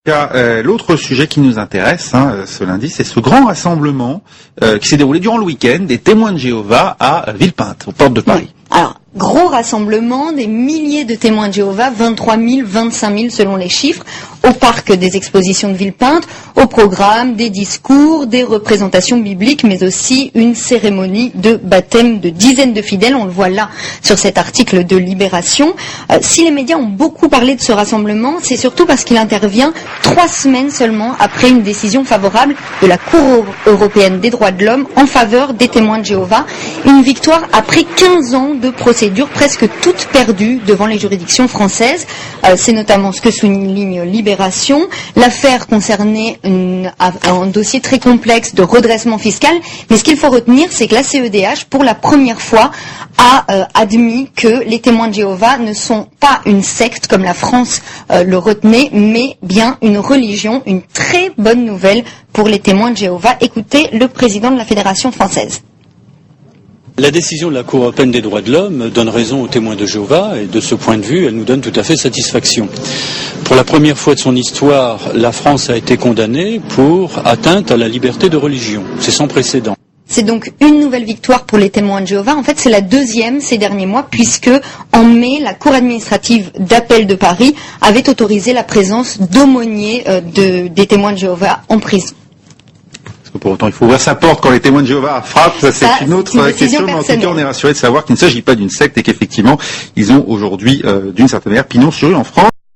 L'autre sujet qui nous intéresse ce lundi, c'est ce grand rassemblement qui s'est déroulé durant le week-end des témoins de Jéhovah à Villepinte, aux portes de Paris. Oui. Alors, gros rassemblement, des milliers de témoins de Jéhovah, 23 000, 25 000 selon les chiffres, au parc des expositions de Villepinte, au programme, des discours, des représentations bibliques, mais aussi une cérémonie de baptême de dizaines de fidèles. On le voit là sur cet article de Libération. Si les médias ont beaucoup parlé de ce rassemblement, c'est surtout parce qu'il intervient 3 semaines seulement après une décision favorable de la Cour européenne des droits de l'homme en faveur des témoins de Jéhovah. Une victoire après 15 ans de procédure presque toutes perdues devant les juridictions françaises. C'est notamment ce que souligne Libération. L'affaire concernait un dossier très complexe de redressement fiscal, mais ce qu'il faut retenir, c'est que la CEDH, pour la première fois, a admis que les témoins de Jéhovah ne sont pas une secte comme la France le retenait, mais bien une religion, une très bonne nouvelle pour les témoins de Jéhovah. Écoutez le président de la Fédération française. La décision de la Cour européenne des droits de l'homme donne raison aux témoins de Jéhovah et de ce point de vue, elle nous donne tout à fait satisfaction. Pour la première fois de son histoire, la France a été condamnée pour atteinte à la liberté de religion. C'est sans précédent. C'est donc une nouvelle victoire pour les témoins de Jéhovah. En fait, c'est la deuxième ces derniers mois, puisque en mai, la Cour administrative d'appel de Paris avait autorisé la présence d'aumôniers des témoins de Jéhovah en prison. Pour autant, il faut ouvrir sa porte quand les témoins de Jéhovah frappent, c'est une autre question, mais en tout cas, on est rassuré de savoir qu'il ne s'agit pas d'une secte et qu'effectivement, ils ont aujourd'hui, d'une certaine manière, pignon sur rue en France.